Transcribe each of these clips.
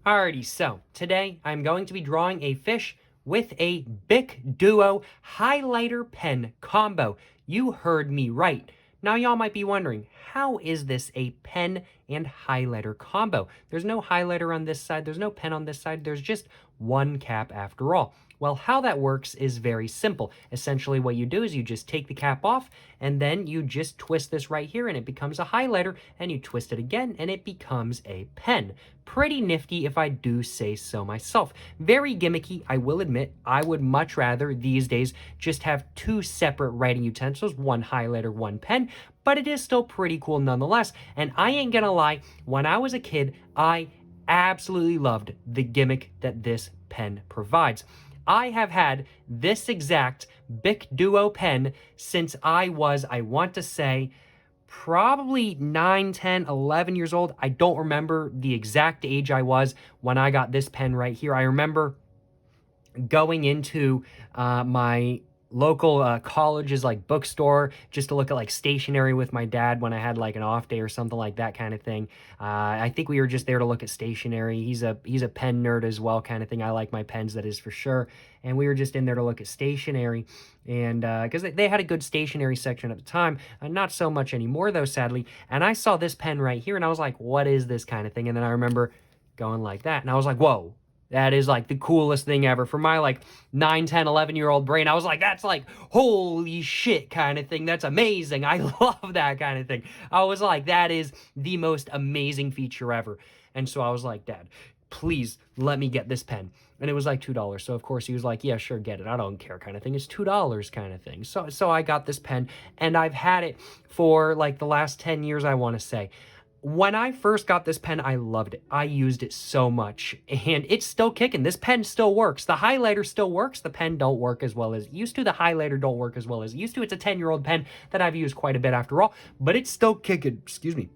Alrighty, so today I'm going to be drawing a fish with a BIC Duo highlighter pen combo. You heard me right. Now y'all might be wondering, how is this a pen and highlighter combo? There's no highlighter on this side, there's no pen on this side, there's just one cap after all. Well, how that works is very simple. Essentially what you do is you just take the cap off and then you just twist this right here and it becomes a highlighter, and you twist it again and it becomes a pen. Pretty nifty if I do say so myself. Very gimmicky, I will admit. I would much rather these days just have two separate writing utensils, one highlighter, one pen, but it is still pretty cool nonetheless. And I ain't gonna lie, when I was a kid, I absolutely loved the gimmick that this pen provides. I have had this exact BIC Duo pen since I want to say, probably 9, 10, 11 years old. I don't remember the exact age I was when I got this pen right here. I remember going into my local college's like bookstore just to look at like stationery with my dad when I had like an off day or something like that kind of thing. I think we were just there to look at stationery. He's a pen nerd as well kind of thing. I like my pens, that is for sure. And we were just in there to look at stationery, and because they had a good stationery section at the time, not so much anymore though, sadly. And I saw this pen right here and I was like, what is this kind of thing? And then I remember going like that and I was like, whoa. That is like the coolest thing ever. For my like 9, 10, 11-year-old brain, I was like, that's like holy shit kind of thing. That's amazing. I love that kind of thing. I was like, that is the most amazing feature ever. And so I was like, Dad, please let me get this pen. And it was like $2. So of course he was like, yeah, sure, get it. I don't care kind of thing. It's $2 kind of thing. So I got this pen and I've had it for like the last 10 years, I want to say. When I first got this pen, I loved it. I used it so much, and it's still kicking. This pen still works. The highlighter still works. The pen don't work as well as it used to. The highlighter don't work as well as it used to. It's a 10-year-old pen that I've used quite a bit after all, but it's still kicking. Excuse me.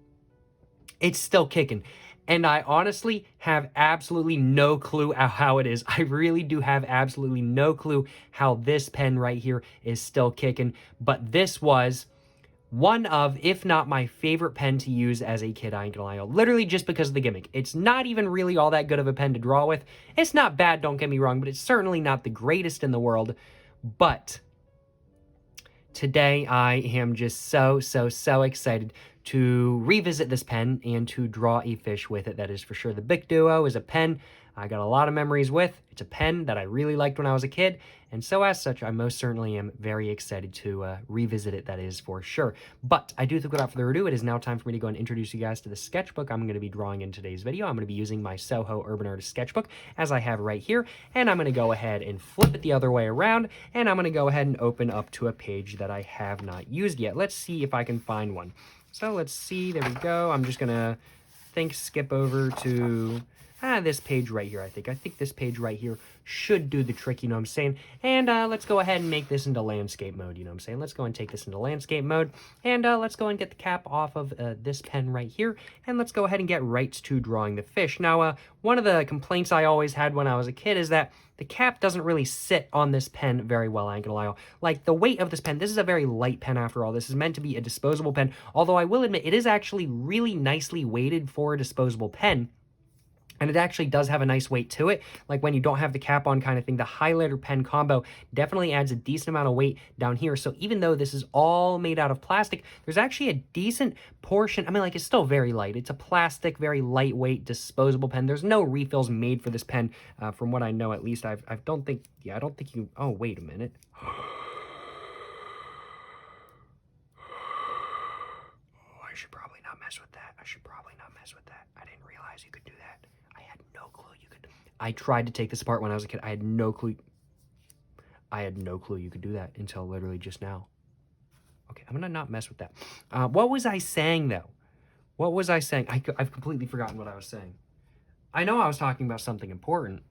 It's still kicking. And I honestly have absolutely no clue how it is. I really do have absolutely no clue how this pen right here is still kicking, but this was one of, if not my favorite pen to use as a kid, I ain't gonna lie, literally just because of the gimmick. It's not even really all that good of a pen to draw with. It's not bad, don't get me wrong, but it's certainly not the greatest in the world. But today I am just so excited to revisit this pen and to draw a fish with it, that is for sure. The BIC Duo is a pen I got a lot of memories with. It's a pen that I really liked when I was a kid, and so as such, I most certainly am very excited to revisit it, that is for sure. But I do think without further ado, it is now time for me to go and introduce you guys to the sketchbook I'm going to be drawing in today's video. I'm going to be using my Soho Urban Artist sketchbook, as I have right here, and I'm going to go ahead and flip it the other way around, and I'm going to go ahead and open up to a page that I have not used yet. Let's see if I can find one. So let's see, there we go. I'm just going to skip over to this page right here, I think this page right here should do the trick, you know what I'm saying? And let's go ahead and make this into landscape mode, you know what I'm saying? Let's go and take this into landscape mode, and let's go and get the cap off of this pen right here, and let's go ahead and get right to drawing the fish. Now, one of the complaints I always had when I was a kid is that the cap doesn't really sit on this pen very well, I ain't gonna lie. Like, the weight of this pen, this is a very light pen after all. This is meant to be a disposable pen, although I will admit it is actually really nicely weighted for a disposable pen. And it actually does have a nice weight to it, like when you don't have the cap on kind of thing. The highlighter pen combo definitely adds a decent amount of weight down here. So even though this is all made out of plastic, there's actually a decent portion. I mean, like, it's still very light. It's a plastic, very lightweight, disposable pen. There's no refills made for this pen, from what I know at least. I don't think you, oh, wait a minute. I should probably not mess with that. I didn't realize you could do that. I had no clue you could. I tried to take this apart when I was a kid. I had no clue you could do that until literally just now. Okay, I'm gonna not mess with that. What was I saying though? What was I saying? I've completely forgotten what I was saying. I know I was talking about something important.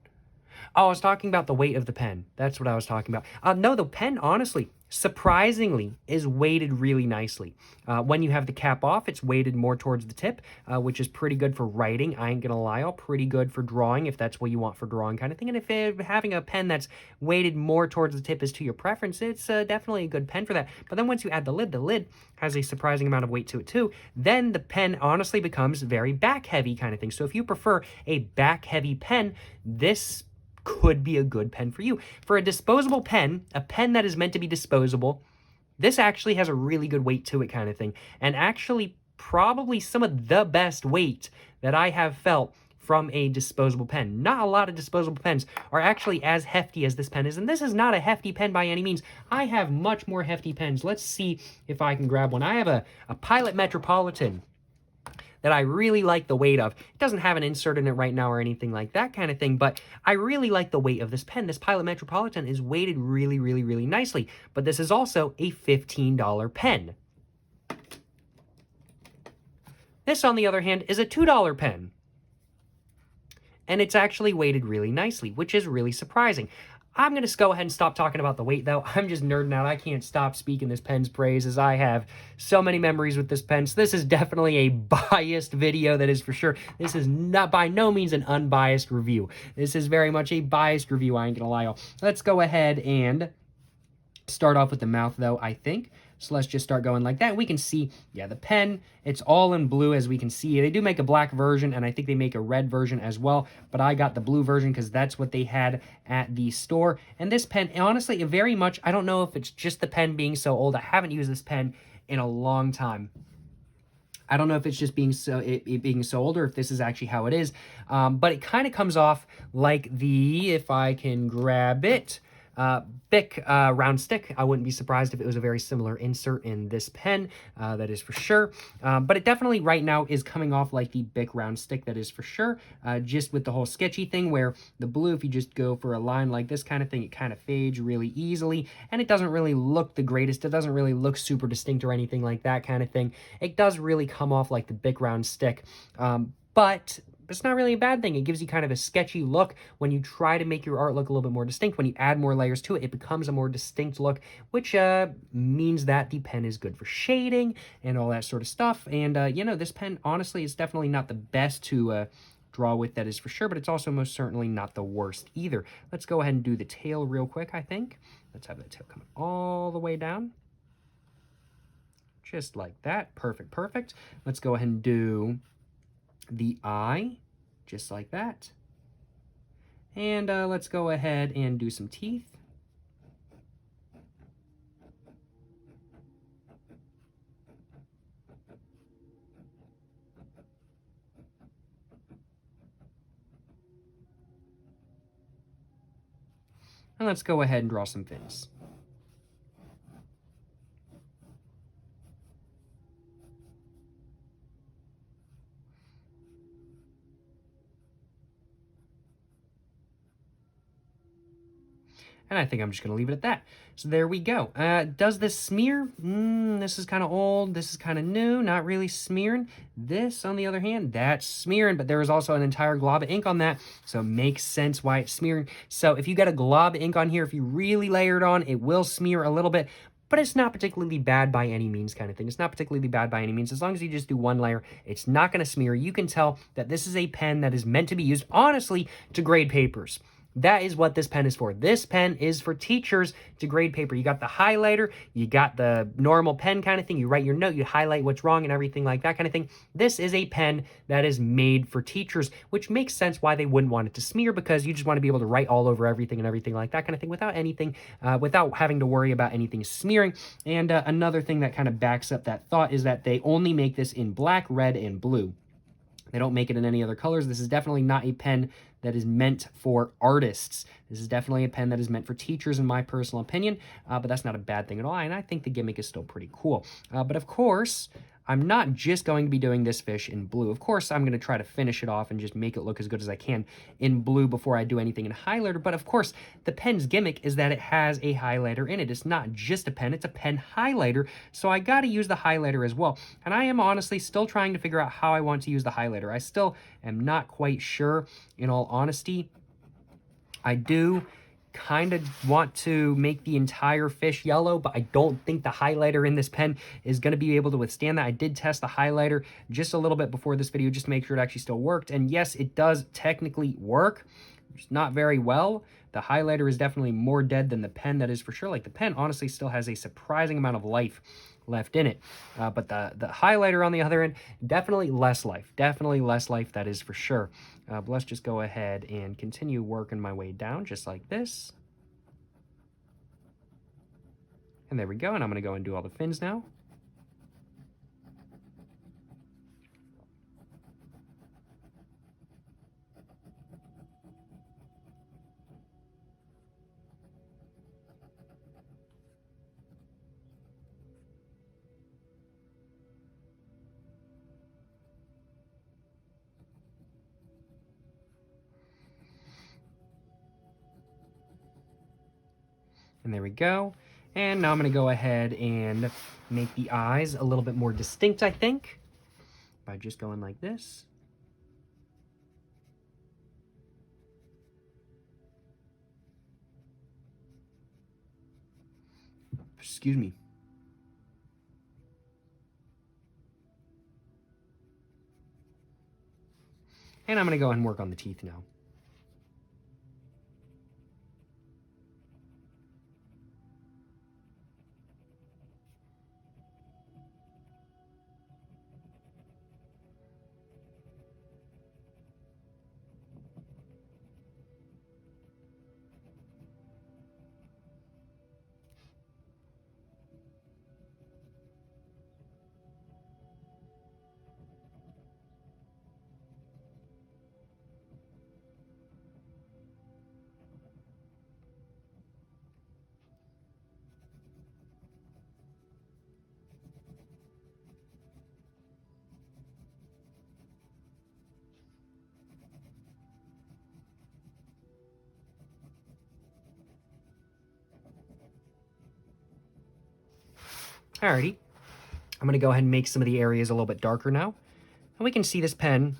Oh, I was talking about the weight of the pen. That's what I was talking about. No, the pen, honestly, surprisingly, is weighted really nicely. When you have the cap off, it's weighted more towards the tip, which is pretty good for writing. I ain't gonna lie, all pretty good for drawing if that's what you want for drawing kind of thing. And if having a pen that's weighted more towards the tip is to your preference, it's definitely a good pen for that. But then once you add the lid has a surprising amount of weight to it too. Then the pen honestly becomes very back heavy kind of thing. So if you prefer a back heavy pen, this could be a good pen for you. For a disposable pen, a pen that is meant to be disposable, this actually has a really good weight to it kind of thing. And actually probably some of the best weight that I have felt from a disposable pen. Not a lot of disposable pens are actually as hefty as this pen is, and this is not a hefty pen by any means. I have much more hefty pens. Let's see if I can grab one. I have a Pilot Metropolitan that I really like the weight of. It doesn't have an insert in it right now or anything like that kind of thing, but I really like the weight of this pen. This Pilot Metropolitan is weighted really, really, really nicely, but this is also a $15 pen. This, on the other hand, is a $2 pen, and it's actually weighted really nicely, which is really surprising. I'm going to go ahead and stop talking about the weight, though. I'm just nerding out. I can't stop speaking this pen's praises. I have so many memories with this pen. So this is definitely a biased video, that is for sure. This is not by no means an unbiased review. This is very much a biased review, I ain't going to lie. Let's go ahead and start off with the mouth, though, I think. So let's just start going like that. We can see, yeah, the pen, it's all in blue, as we can see. They do make a black version, and I think they make a red version as well, but I got the blue version because that's what they had at the store. And this pen, honestly, very much, I don't know if it's just the pen being so old. I haven't used this pen in a long time. I don't know if it's just being it being so old, or if this is actually how it is, but it kind of comes off like the, if I can grab it, BIC round stick. I wouldn't be surprised if it was a very similar insert in this pen, that is for sure. But it definitely right now is coming off like the BIC round stick, that is for sure. Just with the whole sketchy thing where the blue, if you just go for a line like this kind of thing, it kind of fades really easily, and it doesn't really look the greatest. It doesn't really look super distinct or anything like that kind of thing. It does really come off like the BIC round stick, but it's not really a bad thing. It gives you kind of a sketchy look when you try to make your art look a little bit more distinct. When you add more layers to it, it becomes a more distinct look, which means that the pen is good for shading and all that sort of stuff. And, you know, this pen, honestly, is definitely not the best to draw with, that is for sure, but it's also most certainly not the worst either. Let's go ahead and do the tail real quick, I think. Let's have the tail come all the way down. Just like that. Perfect, perfect. Let's go ahead and do the eye, just like that. And let's go ahead and do some teeth. And let's go ahead and draw some fins. And I think I'm just going to leave it at that. So there we go. Does this smear? This is kind of old. This is kind of new. Not really smearing. This, on the other hand, that's smearing. But there is also an entire glob of ink on that. So it makes sense why it's smearing. So if you got a glob of ink on here, if you really layer it on, it will smear a little bit. But it's not particularly bad by any means kind of thing. It's not particularly bad by any means. As long as you just do one layer, it's not going to smear. You can tell that this is a pen that is meant to be used, honestly, to grade papers. That is what this pen is for. This pen is for teachers to grade paper. You got the highlighter, you got the normal pen kind of thing. You write your note, you highlight what's wrong and everything like that kind of thing. This is a pen that is made for teachers, which makes sense why they wouldn't want it to smear, because you just want to be able to write all over everything and everything like that kind of thing without anything, without having to worry about anything smearing. And another thing that kind of backs up that thought is that they only make this in black, red, and blue. They don't make it in any other colors. This is definitely not a pen that is meant for artists. This is definitely a pen that is meant for teachers, in my personal opinion, but that's not a bad thing at all, and I think the gimmick is still pretty cool. But of course, I'm not just going to be doing this fish in blue. Of course, I'm going to try to finish it off and just make it look as good as I can in blue before I do anything in highlighter. But of course, the pen's gimmick is that it has a highlighter in it. It's not just a pen, it's a pen highlighter. So I got to use the highlighter as well. And I am honestly still trying to figure out how I want to use the highlighter. I still am not quite sure, in all honesty. I do kind of want to make the entire fish yellow, but I don't think the highlighter in this pen is going to be able to withstand that. I did test the highlighter just a little bit before this video just to make sure it actually still worked. And yes, it does technically work. It's not very well. The highlighter is definitely more dead than the pen, that is for sure. Like, the pen honestly still has a surprising amount of life left in it. But the highlighter on the other end, definitely less life. Definitely less life, that is for sure. But let's just go ahead and continue working my way down just like this. And there we go. And I'm going to go and do all the fins now. And there we go. And now I'm going to go ahead and make the eyes a little bit more distinct, I think, by just going like this. Excuse me. And I'm going to go ahead and work on the teeth now. Alrighty. I'm going to go ahead and make some of the areas a little bit darker now. And we can see this pen.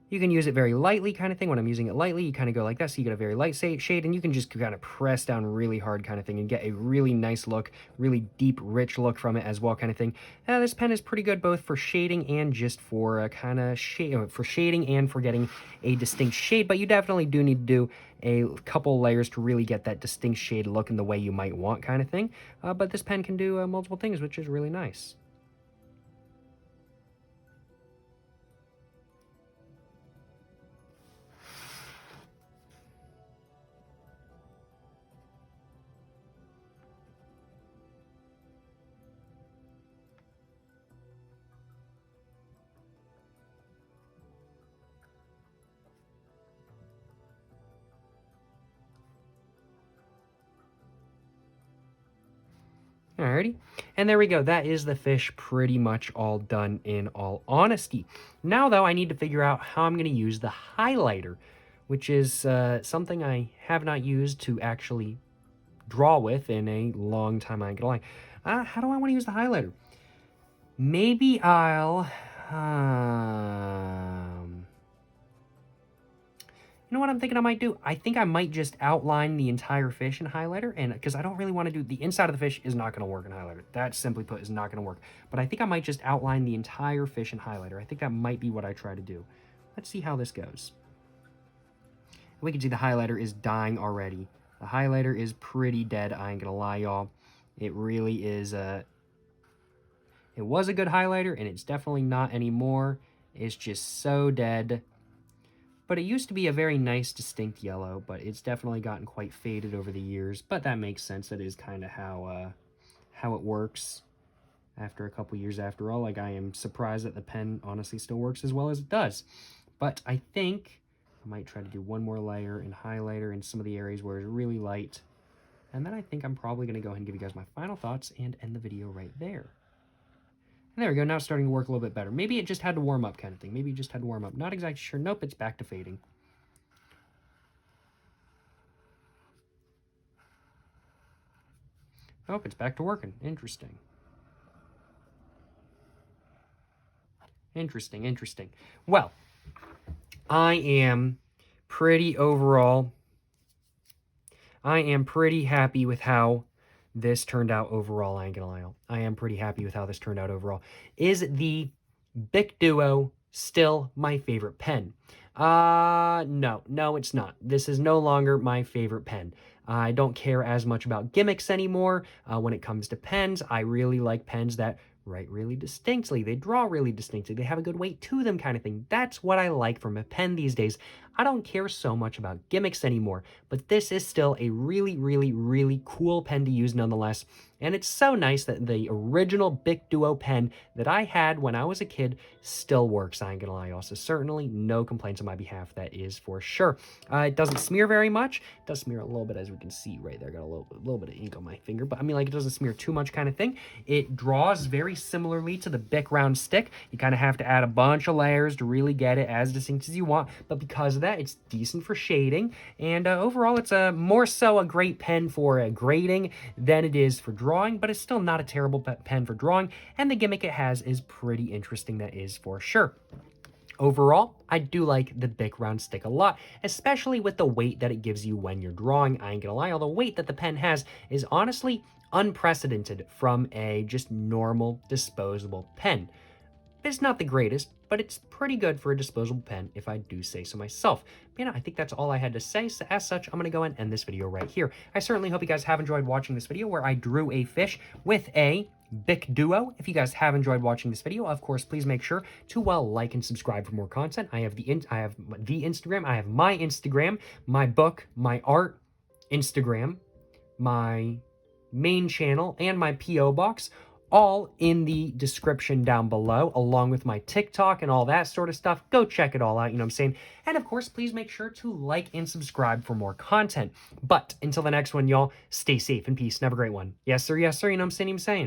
You can use it very lightly kind of thing. When I'm using it lightly, you kind of go like that, so you get a very light shade, and you can just kind of press down really hard kind of thing and get a really nice look, really deep, rich look from it as well kind of thing. This pen is pretty good both for shading and just for kind of for shading and for getting a distinct shade, but you definitely do need to do a couple layers to really get that distinct shade look in the way you might want kind of thing. But this pen can do multiple things, which is really nice. Alrighty, and there we go. That is the fish pretty much all done in all honesty. Now, though, I need to figure out how I'm going to use the highlighter, which is something I have not used to actually draw with in a long time, I ain't gonna lie. How do I want to use the highlighter? Maybe I'll... You know what I'm thinking I might do? I think I might just outline the entire fish in highlighter, and because I don't really want to do... The inside of the fish is not going to work in highlighter. That, simply put, is not going to work. But I think I might just outline the entire fish in highlighter. I think that might be what I try to do. Let's see how this goes. We can see the highlighter is dying already. The highlighter is pretty dead, I ain't going to lie, y'all. It really is... It was a good highlighter, and it's definitely not anymore. It's just so dead. But it used to be a very nice, distinct yellow, but it's definitely gotten quite faded over the years. But that makes sense. That is kind of how it works after a couple years after all. Like, I am surprised that the pen honestly still works as well as it does. But I think I might try to do one more layer in highlighter in some of the areas where it's really light. And then I think I'm probably going to go ahead and give you guys my final thoughts and end the video right there. And there we go. Now it's starting to work a little bit better. Maybe it just had to warm up kind of thing. Maybe it just had to warm up. Not exactly sure. Nope, it's back to fading. Nope, it's back to working. Interesting. Interesting, interesting. Well, I am pretty overall... I am pretty happy with how this turned out overall, I ain't gonna lie. I am pretty happy with how this turned out overall. Is the BIC Duo still my favorite pen? No, it's not. This is no longer my favorite pen. I don't care as much about gimmicks anymore. When it comes to pens, I really like pens that write really distinctly. They draw really distinctly. They have a good weight to them kind of thing. That's what I like from a pen these days. I don't care so much about gimmicks anymore, but this is still a really cool pen to use nonetheless. And it's so nice that the original BIC Duo pen that I had when I was a kid still works, I ain't gonna lie. Also, certainly no complaints on my behalf, that is for sure. It doesn't smear very much. It does smear a little bit, as we can see right there. Got a little bit of ink on my finger, but I mean, like, it doesn't smear too much kind of thing. It draws very similarly to the BIC round stick. You kind of have to add a bunch of layers to really get it as distinct as you want, but because of that, it's decent for shading, and overall, it's more so a great pen for grading than it is for drawing, but it's still not a terrible pen for drawing, and the gimmick it has is pretty interesting, that is for sure. Overall, I do like the BIC round stick a lot, especially with the weight that it gives you when you're drawing. I ain't gonna lie, all the weight that the pen has is honestly unprecedented from a just normal disposable pen. It's not the greatest, but it's pretty good for a disposable pen, if I do say so myself. But, you know, I think that's all I had to say, so as such, I'm going to go and end this video right here. I certainly hope you guys have enjoyed watching this video where I drew a fish with a BIC Duo. If you guys have enjoyed watching this video, of course, please make sure to, well, like and subscribe for more content. I have the Instagram, I have my Instagram, my book, my art Instagram, my main channel, and my P.O. box, all in the description down below, along with my TikTok and all that sort of stuff. Go check it all out, you know what I'm saying? And of course, please make sure to like and subscribe for more content. But until the next one, y'all, stay safe and peace and have a great one. Yes, sir, you know what I'm saying?